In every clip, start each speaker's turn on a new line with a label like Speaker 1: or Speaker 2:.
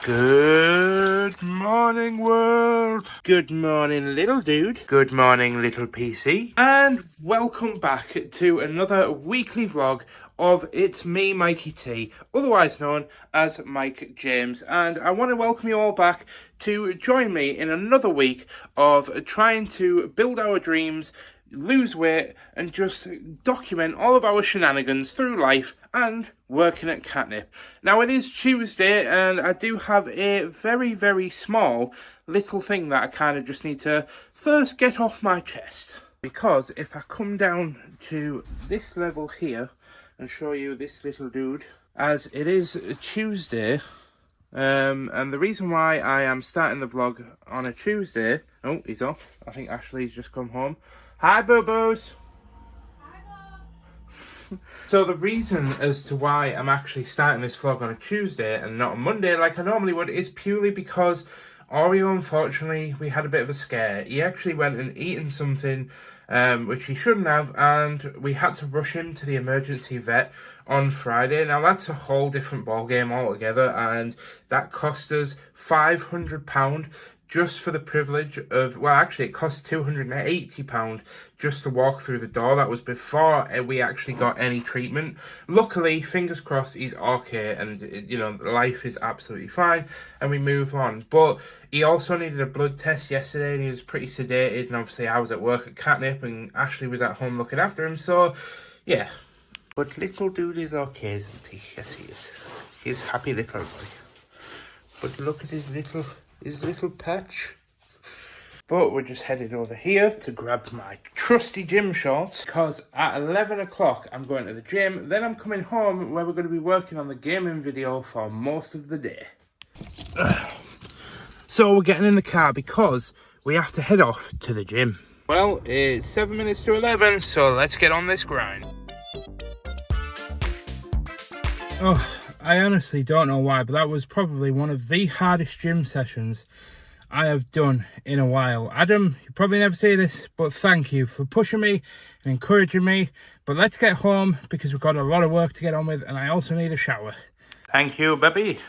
Speaker 1: Good morning, world. Good morning, little dude. Good morning, little PC. And welcome back to another weekly vlog of It's Me, MikeyT, otherwise known as Mike James. And I want to welcome you all back to join me in another week of trying to build our dreams, lose weight, and just document all of our shenanigans through life and working at Katnipp. Now, it is Tuesday, and I do have a very, very small little thing that I kind of just need to first get off my chest. Because if I come down to this level here and show you this little dude, as it is a Tuesday, and the reason why I am starting the vlog on a Tuesday... Oh, he's off. I think Ashley's just come home. Hi, boo-boos. Hi, Bob. So the reason as to why I'm actually starting this vlog on a Tuesday and not on Monday like I normally would is purely because Oreo, unfortunately, we had a bit of a scare. He actually went and eaten something which he shouldn't have, and we had to rush him to the emergency vet on Friday. Now, that's a whole different ballgame altogether, and that cost us £500 just for the privilege of, well, actually it cost £280 just to walk through the door. That was before we actually got any treatment. Luckily, fingers crossed, he's okay, and you know, life is absolutely fine, and we move on. But he also needed a blood test yesterday, and he was pretty sedated, and obviously I was at work at Katnipp, and Ashley was at home looking after him, so yeah. But little dude is okay, isn't he? Yes, he is. He's a happy little boy. But look at his little patch. But we're just headed over here to grab my trusty gym shorts, because at 11 o'clock I'm going to the gym, then I'm coming home where we're going to be working on the gaming video for most of the day. So we're getting in the car because we have to head off to the gym. Well, it's 7 minutes to 11, so let's get on this grind. Oh, I honestly don't know why, but that was probably one of the hardest gym sessions I have done in a while. Adam, you probably never say this, but thank you for pushing me and encouraging me. But let's get home because we've got a lot of work to get on with, and I also need a shower. Thank you, baby.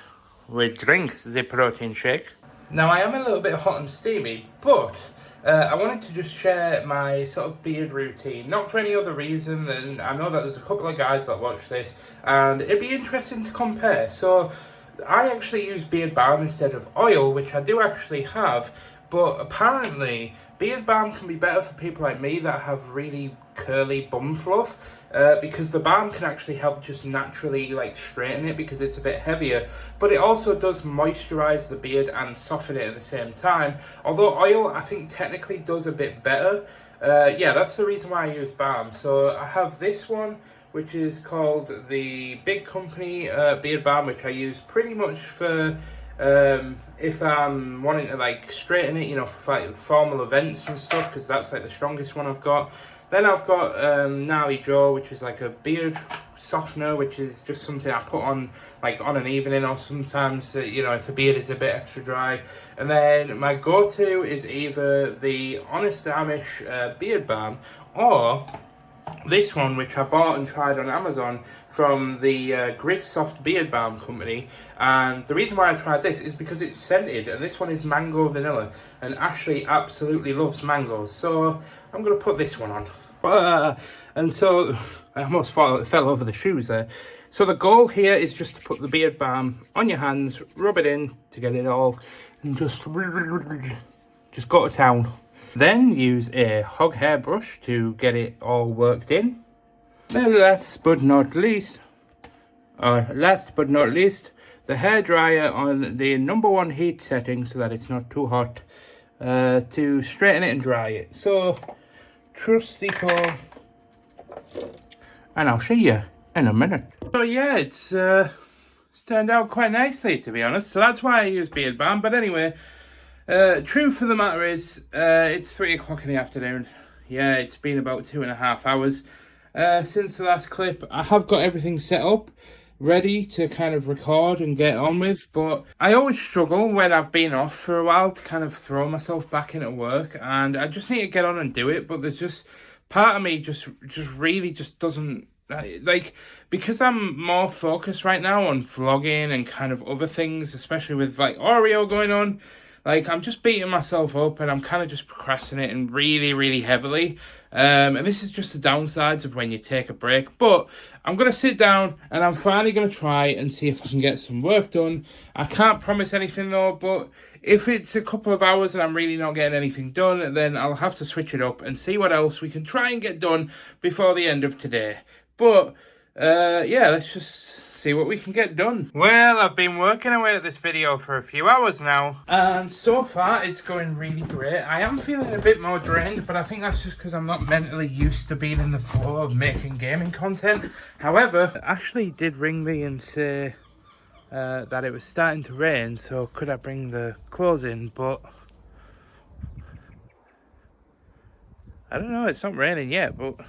Speaker 1: We drink the protein shake. Now, I am a little bit hot and steamy, but I wanted to just share my sort of beard routine, not for any other reason than I know that there's a couple of guys that watch this, and it'd be interesting to compare. So I actually use beard balm instead of oil, which I do actually have, but apparently beard balm can be better for people like me that have really curly bum fluff, because the balm can actually help just naturally like straighten it because it's a bit heavier, but it also does moisturize the beard and soften it at the same time, although oil I think technically does a bit better. Yeah, that's the reason why I use balm. So I have this one, which is called the Big Company beard balm, which I use pretty much for if I'm wanting to like straighten it, you know, for like formal events and stuff, because that's like the strongest one I've got. Then I've got Gnarly Joe, which is like a beard softener, which is just something I put on like on an evening, or sometimes you know, if the beard is a bit extra dry. And then my go-to is either the Honest Amish beard balm, or this one, which I bought and tried on Amazon from the Grizz Soft Beard Balm company. And the reason why I tried this is because it's scented, and this one is mango vanilla, and Ashley absolutely loves mangoes, so I'm going to put this one on. And so I almost fell over the shoes there. So the goal here is just to put the beard balm on your hands, rub it in to get it all, and just go to town. Then use a hog hair brush to get it all worked in. Then last but not least, the hair dryer on the #1 heat setting so that it's not too hot, to straighten it and dry it. So, trusty Paul, and I'll see you in a minute. So yeah, it's turned out quite nicely, to be honest. So that's why I use beard balm. But anyway, truth of the matter is, it's 3 o'clock in the afternoon. Yeah, it's been about 2.5 hours since the last clip. I have got everything set up, ready to kind of record and get on with, but I always struggle when I've been off for a while to kind of throw myself back into work, and I just need to get on and do it, but there's just part of me just really doesn't like, because I'm more focused right now on vlogging and kind of other things, especially with like Oreo going on, like I'm just beating myself up and I'm kind of just procrastinating really, really heavily. And this is just the downsides of when you take a break. But I'm going to sit down and I'm finally going to try and see if I can get some work done. I can't promise anything though, but if it's a couple of hours and I'm really not getting anything done, then I'll have to switch it up and see what else we can try and get done before the end of today. But yeah, let's just see what we can get done. Well, I've been working away at this video for a few hours now, and so far it's going really great. I am feeling a bit more drained, but I think that's just because I'm not mentally used to being in the flow of making gaming content. However, Ashley did ring me and say that it was starting to rain, so could I bring the clothes in, but I don't know, it's not raining yet, but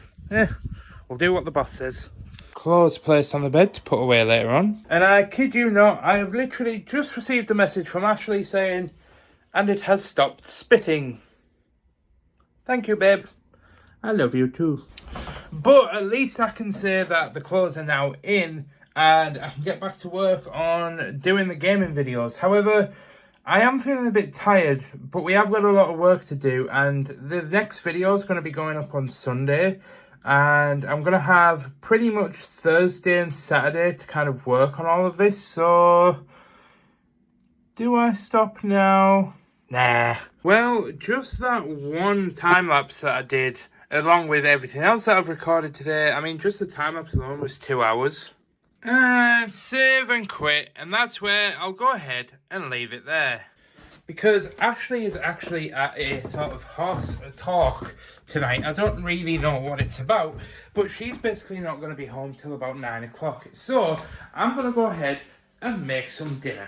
Speaker 1: we'll do what the boss says. Clothes placed on the bed to put away later on. And I kid you not, I have literally just received a message from Ashley saying, and it has stopped spitting. Thank you, babe. I love you too. But at least I can say that the clothes are now in and I can get back to work on doing the gaming videos. However, I am feeling a bit tired, but we have got a lot of work to do, and the next video is going to be going up on Sunday. And I'm going to have pretty much Thursday and Saturday to kind of work on all of this. So, do I stop now? Nah. Well, just that one time-lapse that I did, along with everything else that I've recorded today, I mean, just the time-lapse alone was 2 hours. And save and quit, and that's where I'll go ahead and leave it there. Because Ashley is actually at a sort of horse talk tonight. I don't really know what it's about, but she's basically not going to be home till about 9 o'clock. So I'm going to go ahead and make some dinner.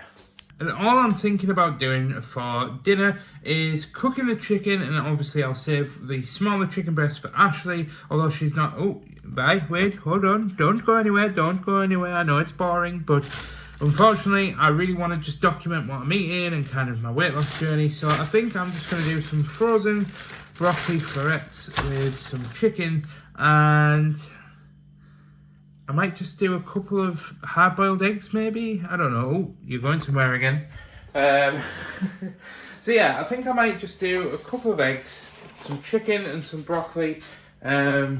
Speaker 1: And all I'm thinking about doing for dinner is cooking the chicken, and obviously I'll save the smaller chicken breast for Ashley, although she's not... Oh, wait, hold on. Don't go anywhere, I know it's boring, but... Unfortunately, I really want to just document what I'm eating and kind of my weight loss journey, so I think I'm just going to do some frozen broccoli florets with some chicken, and I might just do a couple of hard-boiled eggs maybe? I don't know. Ooh, you're going somewhere again. So yeah, I think I might just do a couple of eggs, some chicken and some broccoli. Yeah,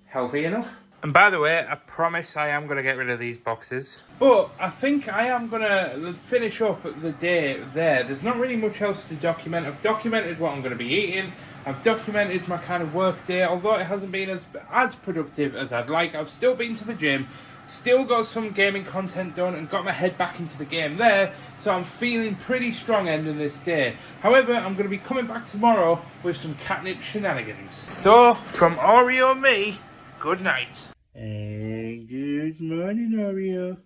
Speaker 1: healthy enough. And by the way, I promise I am going to get rid of these boxes. But I think I am going to finish up the day there. There's not really much else to document. I've documented what I'm going to be eating. I've documented my kind of work day, although it hasn't been as productive as I'd like. I've still been to the gym, still got some gaming content done, and got my head back into the game there. So I'm feeling pretty strong ending this day. However, I'm going to be coming back tomorrow with some Katnipp shenanigans. So, from Oreo and me, good night. And good morning, Oreo.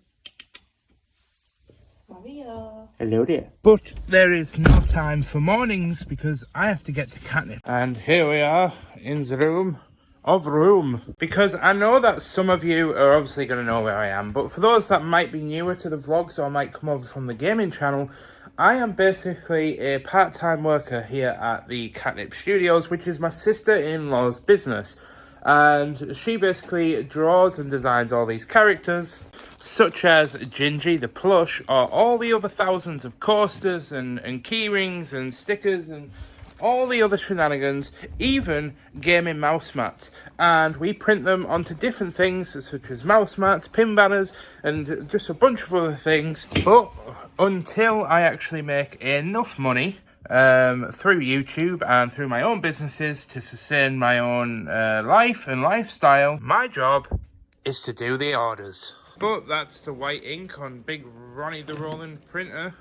Speaker 2: Oreo.
Speaker 1: Hello there. But there is no time for mornings because I have to get to Katnipp. And here we are in the room. Because I know that some of you are obviously going to know where I am, but for those that might be newer to the vlogs or might come over from the gaming channel, I am basically a part-time worker here at the Katnipp Studios, which is my sister-in-law's business. And she basically draws and designs all these characters, such as Gingy the plush, or all the other thousands of coasters and key rings and stickers and all the other shenanigans, even gaming mouse mats. And we print them onto different things, such as mouse mats, pin banners, and just a bunch of other things. But until I actually make enough money through YouTube and through my own businesses to sustain my own life and lifestyle, my job is to do the orders. But that's the white ink on Big Ronnie the Rolling printer,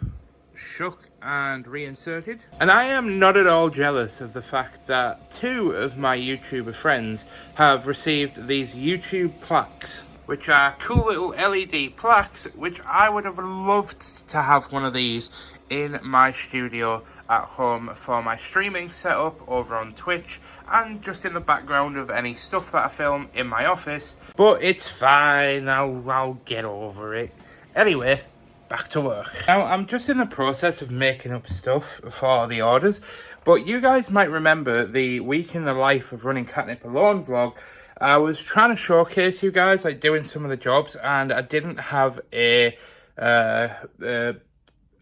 Speaker 1: shook and reinserted. And I am not at all jealous of the fact that 2 of my YouTuber friends have received these YouTube plaques, which are cool little LED plaques, which I would have loved to have one of these in my studio at home for my streaming setup over on Twitch and just in the background of any stuff that I film in my office. But it's fine, I'll get over it. Anyway, back to work. Now, I'm just in the process of making up stuff for the orders, But you guys might remember the week in the life of running Katnipp alone vlog. I was trying to showcase you guys, like doing some of the jobs, and I didn't have a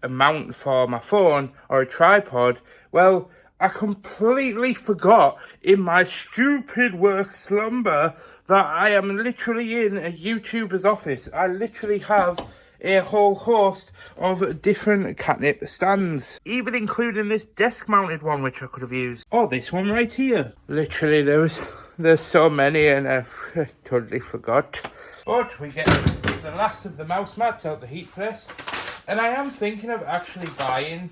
Speaker 1: mount for my phone or a tripod. Well, I completely forgot in my stupid work slumber that I am literally in a YouTuber's office. I literally have a whole host of different Katnipp stands, even including this desk mounted one which I could have used, or this one right here. Literally there's so many and I totally forgot. But we get the last of the mouse mats out the heat press. And I am thinking of actually buying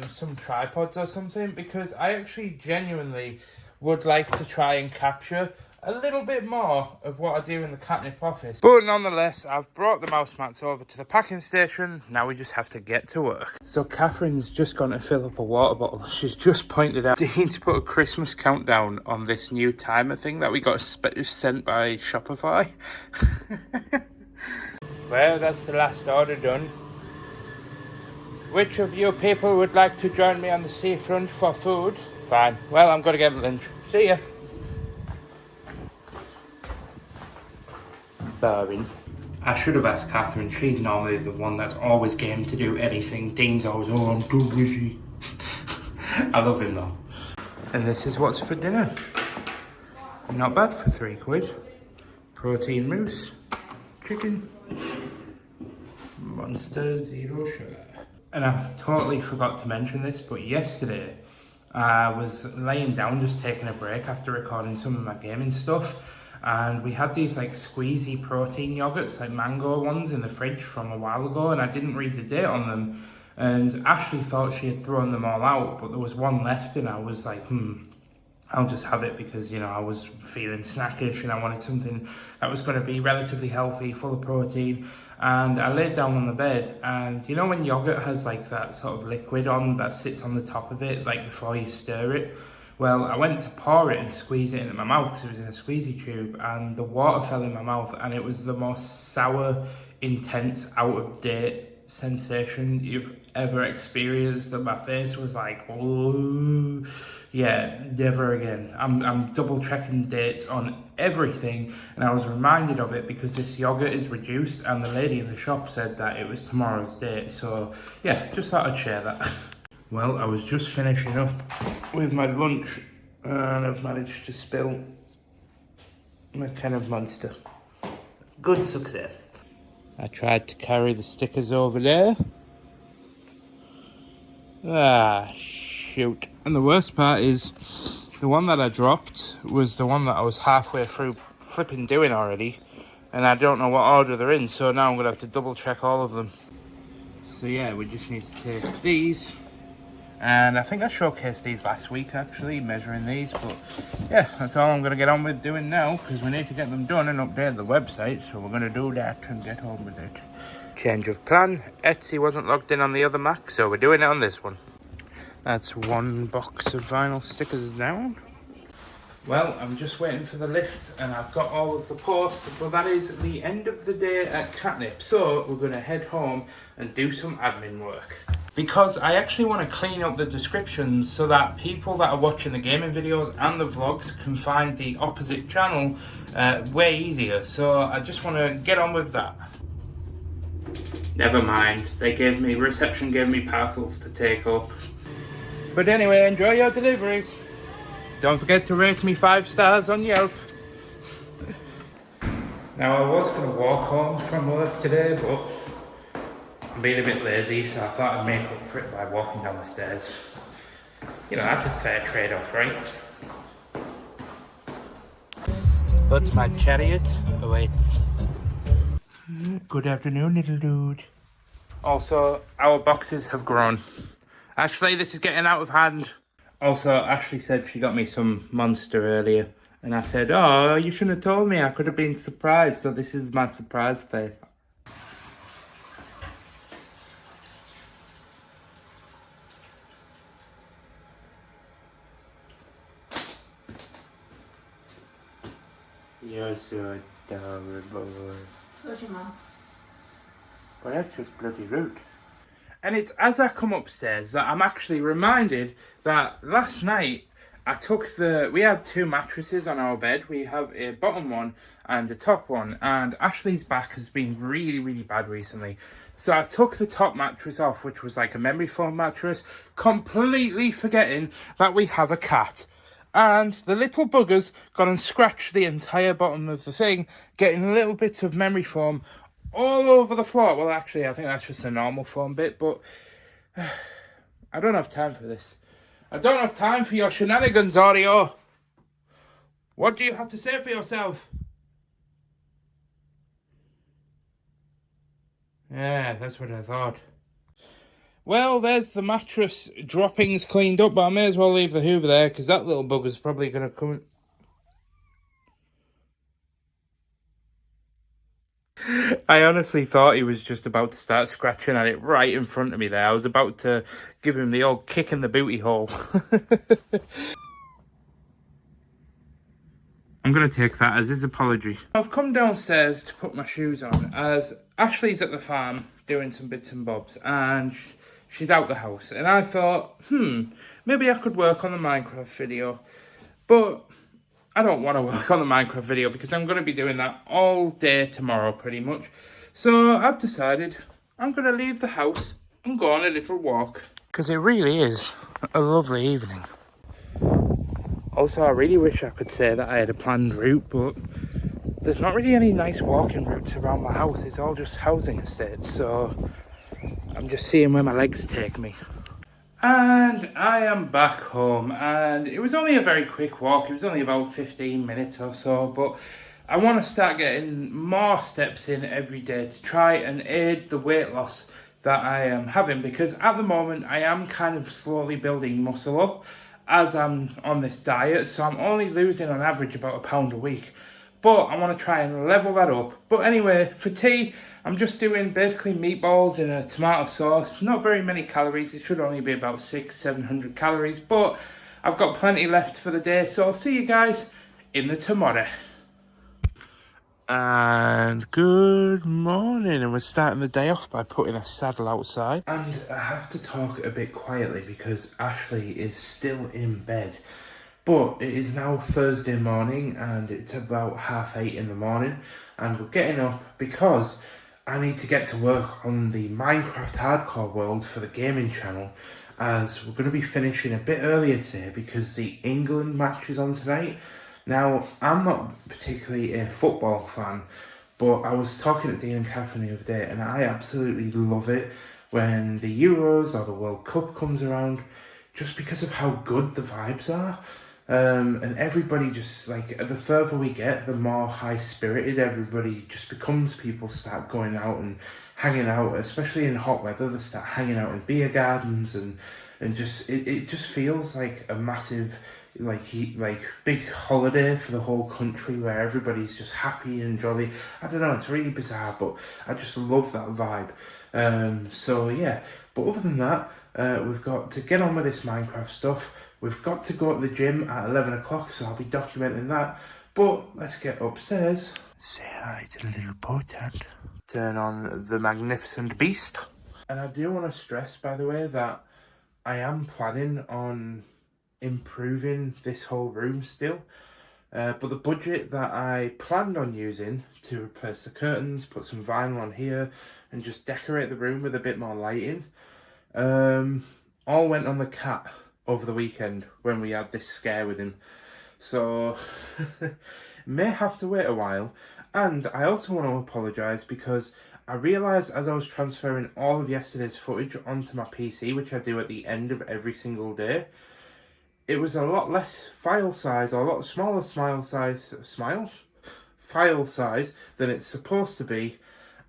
Speaker 1: some tripods or something, because I actually genuinely would like to try and capture a little bit more of what I do in the Katnipp office. But nonetheless, I've brought the mouse mats over to the packing station. Now we just have to get to work. So Catherine's just gone to fill up a water bottle. She's just pointed out Dean to put a Christmas countdown on this new timer thing that we got sent by Shopify. Well, that's the last order done. Which of you people would like to join me on the seafront for food? Fine. Well, I'm going to get lunch. See ya. Boring. I should have asked Catherine. She's normally the one that's always game to do anything. Dean's always, oh, I'm too busy. I love him though. And this is what's for dinner. Not bad for £3. Protein mousse. Chicken. Monster Zero Sugar. And I totally forgot to mention this, but yesterday I was laying down just taking a break after recording some of my gaming stuff, and we had these like squeezy protein yogurts, like mango ones, in the fridge from a while ago, and I didn't read the date on them, and Ashley thought she had thrown them all out, but there was one left, and I was like, I'll just have it because, you know, I was feeling snackish and I wanted something that was going to be relatively healthy, full of protein. And I laid down on the bed, and you know when yogurt has like that sort of liquid on that sits on the top of it, like before you stir it? Well, I went to pour it and squeeze it into my mouth because it was in a squeezy tube, and the water fell in my mouth, and it was the most sour, intense, out of date sensation you've ever experienced, and my face was like, oh yeah, never again. I'm double checking dates on everything, and I was reminded of it because this yogurt is reduced, and the lady in the shop said that it was tomorrow's date. So yeah, just thought I'd share that. Well, I was just finishing up with my lunch and I've managed to spill my can of Monster. Good success. I tried to carry the stickers over there. Ah, shoot. And the worst part is, the one that I dropped was the one that I was halfway through flipping doing already. And I don't know what order they're in, so now I'm going to have to double check all of them. So yeah, we just need to take these. And I think I showcased these last week actually, measuring these, but yeah, that's all I'm going to get on with doing now, because we need to get them done and update the website, so we're going to do that and get on with it. Change of plan. Etsy wasn't logged in on the other Mac, so we're doing it on this one. That's one box of vinyl stickers down. Well, I'm just waiting for the lift and I've got all of the post, but that is the end of the day at Katnipp, so we're going to head home and do some admin work. Because I actually want to clean up the descriptions so that people that are watching the gaming videos and the vlogs can find the opposite channel way easier. So I just want to get on with that. Never mind, reception gave me parcels to take up. But anyway, enjoy your deliveries. Don't forget to rate me 5 stars on Yelp. Now I was going to walk home from work today, but I'm being a bit lazy, so I thought I'd make up for it by walking down the stairs. You know, that's a fair trade-off, right? But my chariot awaits. Good afternoon, little dude. Also, our boxes have grown. Ashley, this is getting out of hand. Also, Ashley said she got me some Monster earlier. And I said, oh, you shouldn't have told me. I could have been surprised. So this is my surprise face. You're so adorable.
Speaker 2: Where's your mum?
Speaker 1: Well, that's just bloody rude. And it's as I come upstairs that I'm actually reminded that last night we had two mattresses on our bed. We have a bottom one and a top one, and Ashley's back has been really, really bad recently. So I took the top mattress off, which was like a memory foam mattress, completely forgetting that we have a cat. And the little buggers got and scratched the entire bottom of the thing, getting little bits of memory foam all over the floor. Well, actually, I think that's just a normal foam bit, but I don't have time for this. I don't have time for your shenanigans, Oreo. What do you have to say for yourself? Yeah, that's what I thought. Well, there's the mattress droppings cleaned up, but I may as well leave the Hoover there, because that little bugger's probably going to come in. I honestly thought he was just about to start scratching at it right in front of me there. I was about to give him the old kick in the booty hole. I'm going to take that as his apology. I've come downstairs to put my shoes on as Ashley's at the farm doing some bits and bobs, and she's out the house. And I thought, maybe I could work on the Minecraft video. But I don't want to work on the Minecraft video because I'm going to be doing that all day tomorrow pretty much. So I've decided I'm going to leave the house and go on a little walk. Because it really is a lovely evening. Also, I really wish I could say that I had a planned route, but there's not really any nice walking routes around my house. It's all just housing estates, so I'm just seeing where my legs take me. And I am back home, and it was only a very quick walk. It was only about 15 minutes or so, but I want to start getting more steps in every day to try and aid the weight loss that I am having, because at the moment I am kind of slowly building muscle up as I'm on this diet, so I'm only losing on average about £1 a week, but I want to try and level that up. But anyway, for tea, I'm just doing basically meatballs in a tomato sauce. Not very many calories. It should only be about 600-700 calories, but I've got plenty left for the day, so I'll see you guys in the tomorrow. And good morning, and we're starting the day off by putting a saddle outside. And I have to talk a bit quietly because Ashley is still in bed. But it is now Thursday morning and it's about 8:30 in the morning, and we're getting up because I need to get to work on the Minecraft Hardcore World for the gaming channel, as we're going to be finishing a bit earlier today because the England match is on tonight. Now, I'm not particularly a football fan, but I was talking to Dean and Catherine the other day, and I absolutely love it when the Euros or the World Cup comes around, just because of how good the vibes are. And everybody just, like, the further we get, the more high-spirited everybody just becomes. People start going out and hanging out, especially in hot weather. They start hanging out in beer gardens, and just it just feels like a massive big holiday for the whole country where everybody's just happy and jolly. I don't know, it's really bizarre, but I just love that vibe. So yeah, but other than that, we've got to get on with this Minecraft stuff. We've got to go to the gym at 11 o'clock, so I'll be documenting that. But let's get upstairs. Say hi to the little portent. Turn on the magnificent beast. And I do want to stress, by the way, that I am planning on improving this whole room still, but the budget that I planned on using to replace the curtains, put some vinyl on here and just decorate the room with a bit more lighting, all went on the cat over the weekend when we had this scare with him, so may have to wait a while. And I also want to apologise because I realised as I was transferring all of yesterday's footage onto my PC, which I do at the end of every single day, it was a lot less file size, or a lot smaller file size than it's supposed to be.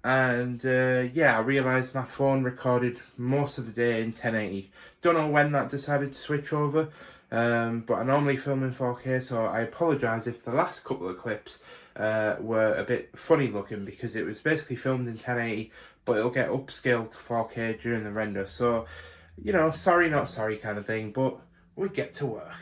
Speaker 1: And yeah, I realised my phone recorded most of the day in 1080. Don't know when that decided to switch over, but I normally film in 4K, so I apologise if the last couple of clips were a bit funny looking, because it was basically filmed in 1080, but it'll get upscaled to 4K during the render. So, you know, sorry not sorry kind of thing, but we get to work.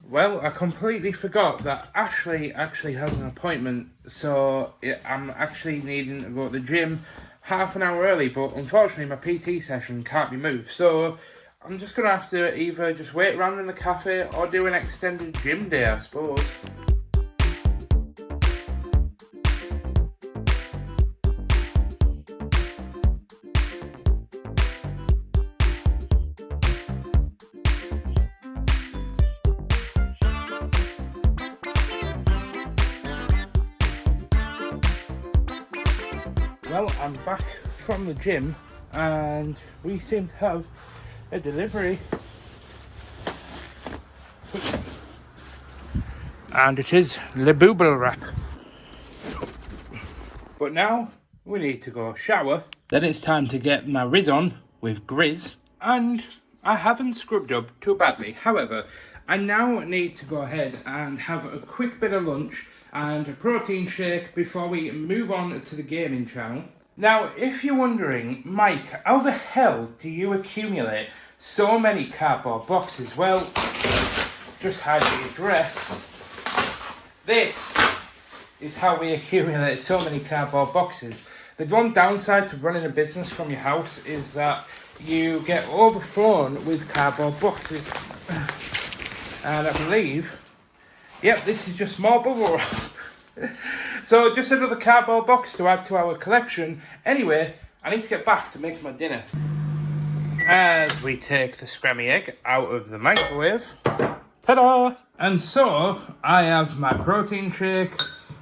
Speaker 1: Well, I completely forgot that Ashley actually has an appointment, so I'm actually needing to go to the gym half an hour early, but unfortunately my PT session can't be moved, so I'm just going to have to either just wait around in the cafe or do an extended gym day, I suppose. Well, I'm back from the gym and we seem to have a delivery. And it is Le Booble wrap. But now we need to go shower. Then it's time to get my Riz on with Grizz. And I haven't scrubbed up too badly. However, I now need to go ahead and have a quick bit of lunch and a protein shake before we move on to the gaming channel. Now, if you're wondering, Mike, how the hell do you accumulate so many cardboard boxes? Well, just hide the address. This is how we accumulate so many cardboard boxes. The one downside to running a business from your house is that you get overflown with cardboard boxes. And I believe, yep, this is just more bubble wrap. So just another cardboard box to add to our collection. Anyway, I need to get back to making my dinner. As we take the scrammy egg out of the microwave. Ta-da! And so, I have my protein shake,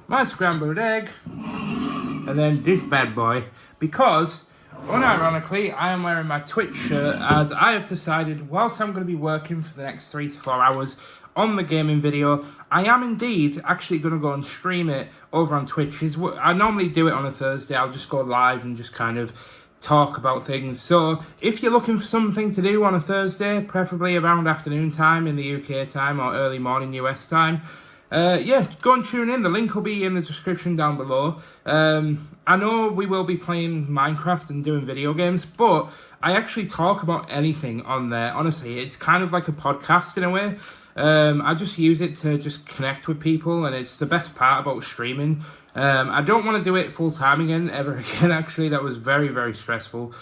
Speaker 1: my scrambled egg, and then this bad boy. Because, unironically, I am wearing my Twitch shirt as I have decided, whilst I'm going to be working for the next 3 to 4 hours on the gaming video, I am indeed actually going to go and stream it over on Twitch. I normally do it on a Thursday. I'll just go live and just kind of talk about things. So if you're looking for something to do on a Thursday, preferably around afternoon time in the UK time or early morning US time, yeah, go and tune in. The link will be in the description down below. I know we will be playing Minecraft and doing video games, but I actually talk about anything on there. Honestly, it's kind of like a podcast in a way. I just use it to just connect with people, and it's the best part about streaming. I don't want to do it full time again, ever again, actually. That was very, very stressful.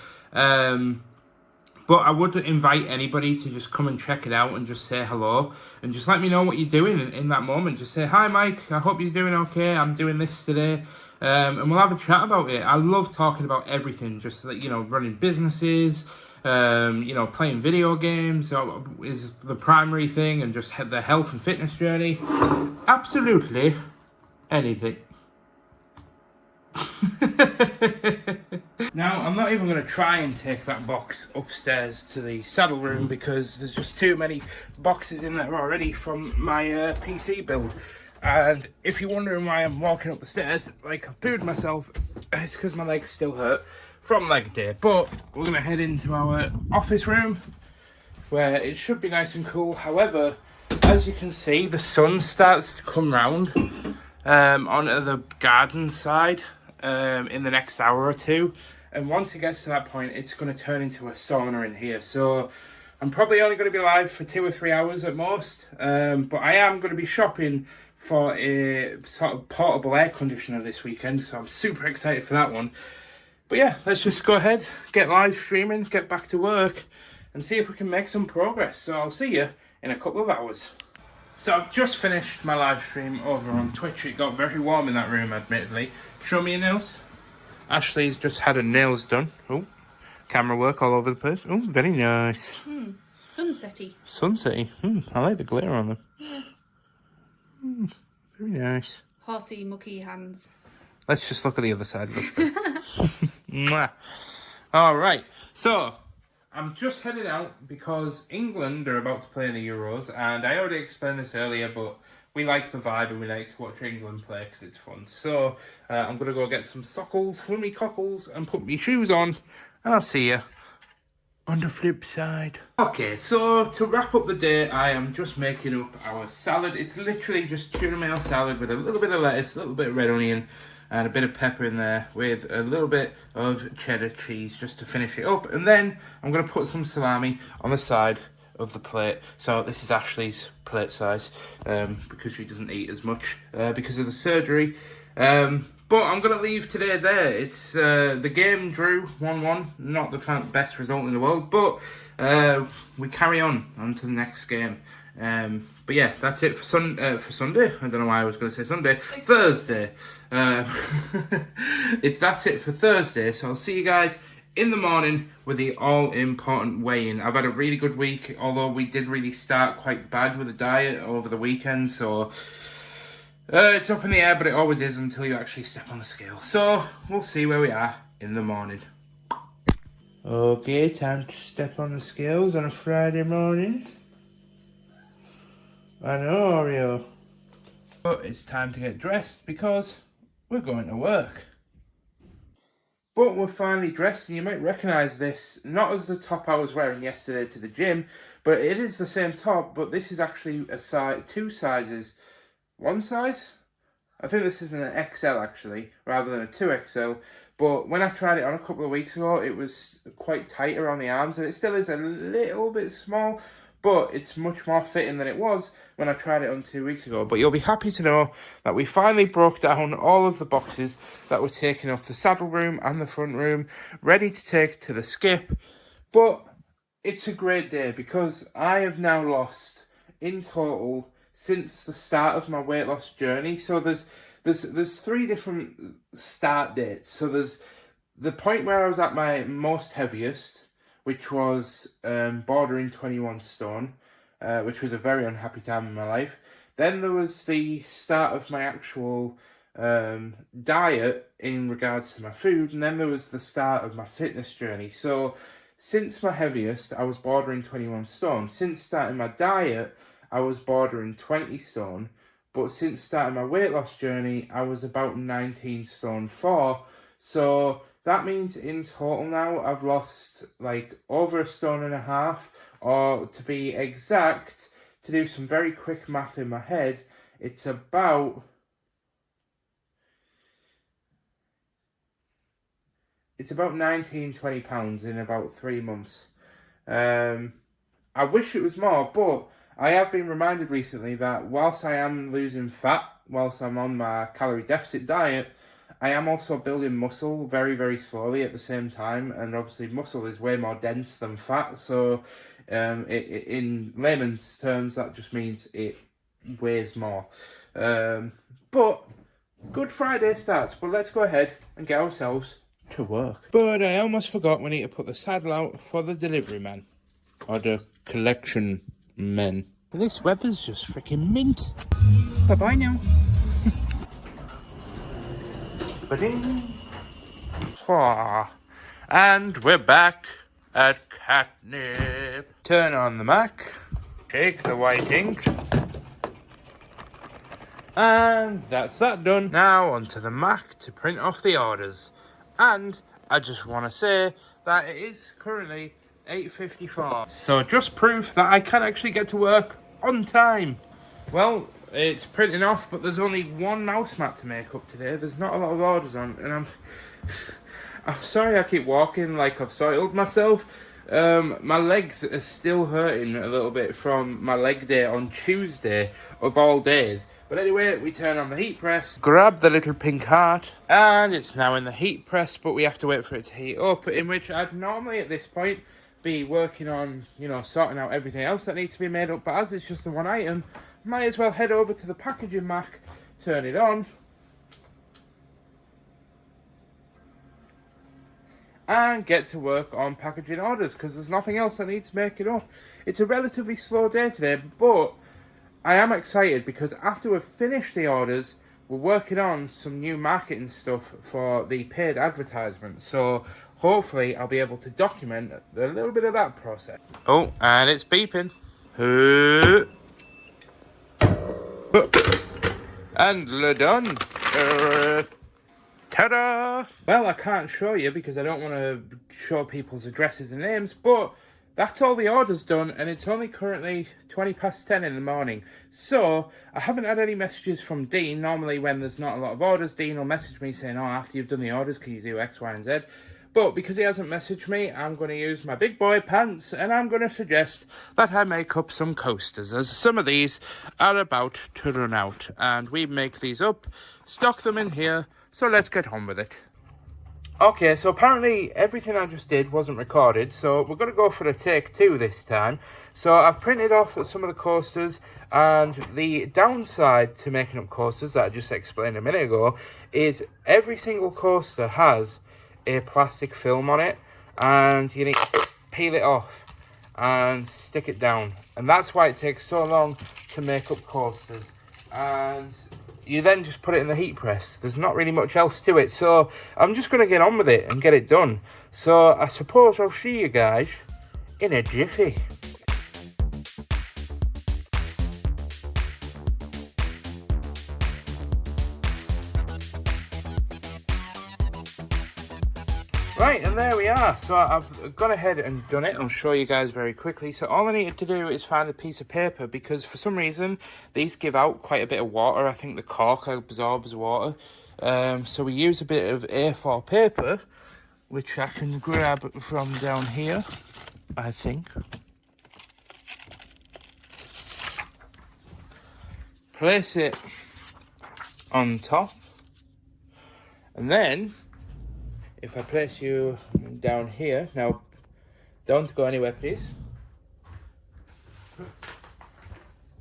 Speaker 1: But I would invite anybody to just come and check it out and just say hello. And just let me know what you're doing in that moment. Just say, hi, Mike, I hope you're doing okay. I'm doing this today. And we'll have a chat about it. I love talking about everything. Just, like, you know, running businesses, you know, playing video games is the primary thing. And just the health and fitness journey. Absolutely anything. Now, I'm not even going to try and take that box upstairs to the saddle room because there's just too many boxes in there already from my PC build. And if you're wondering why I'm walking up the stairs like I've pooed myself, it's because my legs still hurt from leg day. But we're going to head into our office room where it should be nice and cool. However, as you can see, the sun starts to come round onto the garden side in the next hour or two, and once it gets to that point, it's going to turn into a sauna in here. So I'm probably only going to be live for 2 or 3 hours at most, but I am going to be shopping for a sort of portable air conditioner this weekend, so I'm super excited for that one. But yeah, let's just go ahead, get live streaming, get back to work, and see if we can make some progress. So I'll see you in a couple of hours. So I've just finished my live stream over on Twitch. It got very warm in that room, admittedly. Show me your nails. Ashley's just had her nails done. Oh, camera work all over the place. Oh, very nice.
Speaker 2: Sunsetty.
Speaker 1: Sunsetty. I like the glitter on them.
Speaker 2: Yeah.
Speaker 1: Very nice.
Speaker 2: Horsey, mucky hands.
Speaker 1: Let's just look at the other side. Mwah. All right. So I'm just headed out because England are about to play in the Euros, and I already explained this earlier, but we like the vibe and we like to watch England play because it's fun. So I'm going to go get some sockles for me cockles and put my shoes on, and I'll see you on the flip side. Okay, so to wrap up the day, I am just making up our salad. It's literally just tuna mayo salad with a little bit of lettuce, a little bit of red onion, and a bit of pepper in there with a little bit of cheddar cheese just to finish it up. And then I'm going to put some salami on the side of the plate. So this is Ashley's plate size because she doesn't eat as much because of the surgery. But But I'm going to leave today there. It's the game drew 1-1. Not the best result in the world, but we carry on to the next game. But yeah, that's it for Sunday. I don't know why I was going to say Sunday. Thursday. That's it for Thursday. So I'll see you guys in the morning with the all-important weigh-in. I've had a really good week, although we did really start quite bad with the diet over the weekend. So it's up in the air, but it always is until you actually step on the scale. So we'll see where we are in the morning. Okay, time to step on the scales on a Friday morning. I know, Oreo. But it's time to get dressed because we're going to work. But we're finally dressed, and you might recognise this, not as the top I was wearing yesterday to the gym, but it is the same top, but this is actually two sizes. One size? I think this is an XL actually, rather than a 2XL. But when I tried it on a couple of weeks ago, it was quite tight around the arms, and it still is a little bit small, but it's much more fitting than it was when I tried it on 2 weeks ago. But you'll be happy to know that we finally broke down all of the boxes that were taking up the saddle room and the front room, ready to take to the skip. But it's a great day because I have now lost, in total, since the start of my weight loss journey. So there's 3 different start dates. So there's the point where I was at my most heaviest, which was bordering 21 stone, which was a very unhappy time in my life. Then there was the start of my actual diet in regards to my food, and then there was the start of my fitness journey. So since my heaviest, I was bordering 21 stone. Since starting my diet, I was bordering 20 stone. But since starting my weight loss journey, I was about 19 stone 4. So that means in total now, I've lost like over 1.5 stone, or to be exact, to do some very quick math in my head, it's about 19-20 pounds in about 3 months. I wish it was more, but I have been reminded recently that whilst I am losing fat, whilst I'm on my calorie deficit diet, I am also building muscle very, very slowly at the same time. And obviously muscle is way more dense than fat. So in layman's terms, that just means it weighs more. But Good Friday starts, but let's go ahead and get ourselves to work. But I almost forgot we need to put the saddle out for the delivery man. Or the collection men. This weather's just freaking mint. Bye-bye now. Ba-ding. And we're back at Katnipp. Turn on the Mac. Shake the white ink. And that's that done. Now onto the Mac to print off the orders. And I just want to say that it is currently 8:54. So just proof that I can actually get to work on time. Well, it's printing off, but there's only one mouse mat to make up today. There's not a lot of orders on, and I'm sorry I keep walking like I've soiled myself. My legs are still hurting a little bit from my leg day on Tuesday of all days. But anyway, we turn on the heat press, grab the little pink heart, and it's now in the heat press, but we have to wait for it to heat up, in which I'd normally at this point be working on, sorting out everything else that needs to be made up, but as it's just the one item, might as well head over to the packaging Mac, turn it on, and get to work on packaging orders, because there's nothing else that needs making up. It's a relatively slow day today, but I am excited because after we've finished the orders, we're working on some new marketing stuff for the paid advertisement. So hopefully I'll be able to document a little bit of that process. Oh, and it's beeping. And we're done. Ta-da! Well, I can't show you because I don't want to show people's addresses and names, but that's all the orders done, and it's only currently 10:20 in the morning. So I haven't had any messages from Dean. Normally when there's not a lot of orders, Dean will message me saying, oh, after you've done the orders, can you do X, Y, and Z? But because he hasn't messaged me, I'm going to use my big boy pants and I'm going to suggest that I make up some coasters, as some of these are about to run out. And we make these up, stock them in here, so let's get on with it. Okay, so apparently everything I just did wasn't recorded, so we're going to go for a take 2 this time. So I've printed off some of the coasters, and the downside to making up coasters that I just explained a minute ago is every single coaster has a plastic film on it, and you need to peel it off and stick it down. And that's why it takes so long to make up coasters. And you then just put it in the heat press. There's not really much else to it, so I'm just going to get on with it and get it done. So I suppose I'll see you guys in a jiffy. Right, and there we are. So I've gone ahead and done it. I'll show you guys very quickly. So all I needed to do is find a piece of paper, because for some reason these give out quite a bit of water. I think the cork absorbs water. So we use a bit of A4 paper, which I can grab from down here, I think. Place it on top. And then if I place you down here, now don't go anywhere please.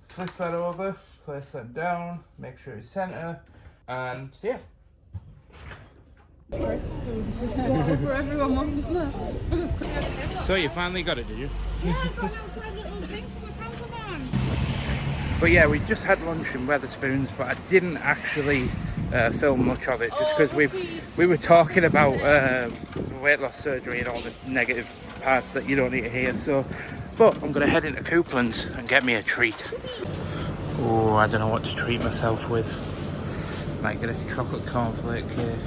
Speaker 1: Flip that over, place that down, make sure it's center, and yeah. So you finally got it, did you?
Speaker 2: Yeah, I got outside little thing for my camper van.
Speaker 1: But yeah, we just had lunch in Wetherspoons, but I didn't actually film much of it, just because we were talking about weight loss surgery and all the negative parts that you don't need to hear. So, but I'm gonna head into Coupland's and get me a treat. Oh, I don't know what to treat myself with. Might get a chocolate cornflake cake.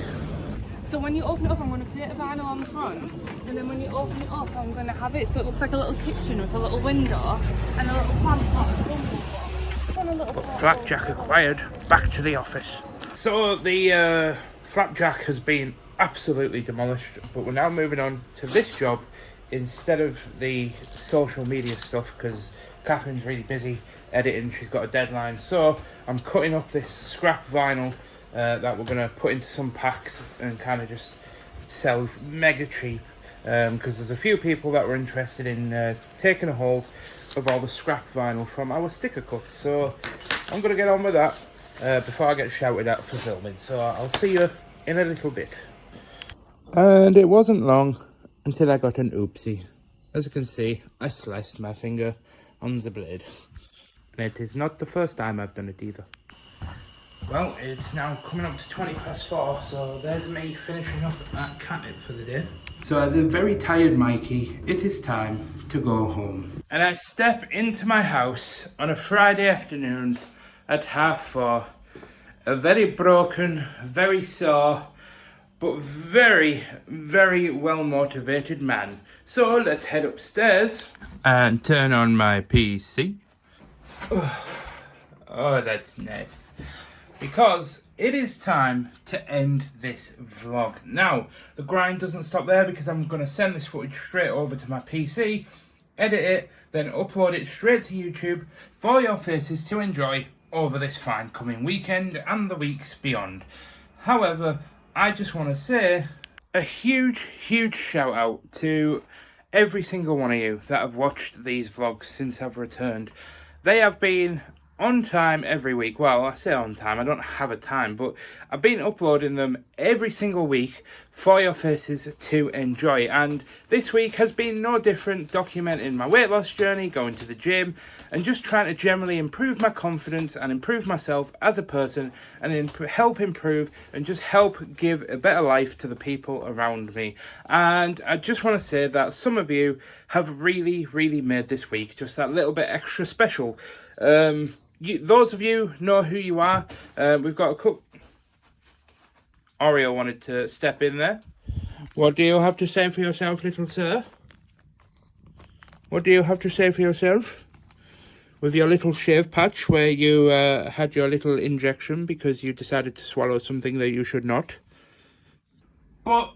Speaker 3: So when you open it up, I'm going to create a vinyl on the front, and then when you open it up, I'm going to have it so it looks like a little kitchen with a little window and a little plant pot.
Speaker 1: Flapjack acquired. Back to the office. So the flapjack has been absolutely demolished, but we're now moving on to this job instead of the social media stuff, because Catherine's really busy editing. She's got a deadline. So I'm cutting up this scrap vinyl that we're going to put into some packs and kind of just sell mega cheap, because there's a few people that were interested in taking a hold of all the scrap vinyl from our sticker cuts. So I'm going to get on with that before I get shouted at for filming. So I'll see you in a little bit. And it wasn't long until I got an oopsie. As you can see, I sliced my finger on the blade. And it is not the first time I've done it either. Well, it's now coming up to 4:20, so there's me finishing up at Katnipp for the day. So as a very tired Mikey, it is time to go home. And I step into my house on a Friday afternoon at 4:30. A very broken, very sore, but very, very well motivated man. So let's head upstairs and turn on my PC. Oh, that's nice. Because it is time to end this vlog. Now, the grind doesn't stop there, because I'm going to send this footage straight over to my PC, edit it, then upload it straight to YouTube for your faces to enjoy over this fine coming weekend and the weeks beyond. However, I just want to say a huge, huge shout out to every single one of you that have watched these vlogs since I've returned. They have been on time every week. Well, I say on time, I don't have a time, but I've been uploading them every single week for your faces to enjoy. And this week has been no different, documenting my weight loss journey, going to the gym, and just trying to generally improve my confidence and improve myself as a person, and help improve and just help give a better life to the people around me. And I just want to say that some of you have really, really made this week just that little bit extra special. Those of you know who you are. We've got a couple. Oreo wanted to step in there. What do you have to say for yourself, little sir? What do you have to say for yourself? With your little shave patch where you had your little injection because you decided to swallow something that you should not. But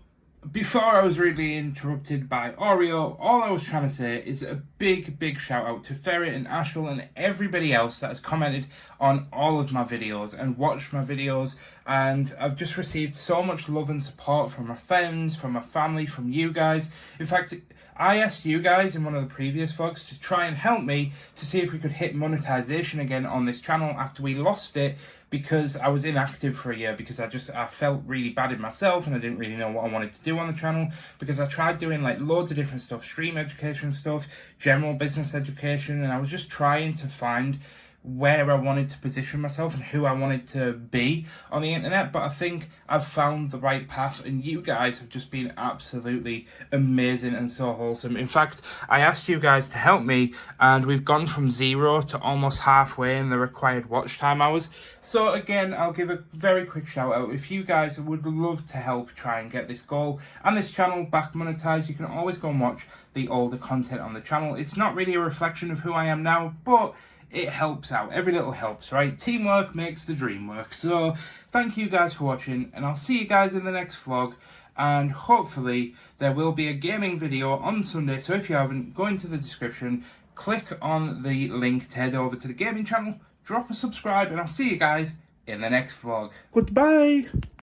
Speaker 1: Before I was rudely interrupted by Oreo, all I was trying to say is a big shout out to Ferret and Ashel and everybody else that has commented on all of my videos and watched my videos, and I've just received so much love and support from my friends, from my family, from you guys. In fact, I asked you guys in one of the previous vlogs to try and help me to see if we could hit monetization again on this channel after we lost it because I was inactive for a year because I felt really bad in myself and I didn't really know what I wanted to do on the channel because I tried doing like loads of different stuff, stream education stuff, general business education, and I was just trying to find where I wanted to position myself and who I wanted to be on the internet. But I think I've found the right path, and you guys have just been absolutely amazing and so wholesome. In fact, I asked you guys to help me and we've gone from 0 to almost halfway in the required watch time hours. So again, I'll give a very quick shout out. If you guys would love to help try and get this goal and this channel back monetized, you can always go and watch the older content on the channel. It's not really a reflection of who I am now, but it helps out. Every little helps, right? Teamwork makes the dream work. So thank you guys for watching, and I'll see you guys in the next vlog. And hopefully there will be a gaming video on Sunday. So if you haven't, go into the description, click on the link to head over to the gaming channel, drop a subscribe, and I'll see you guys in the next vlog. Goodbye.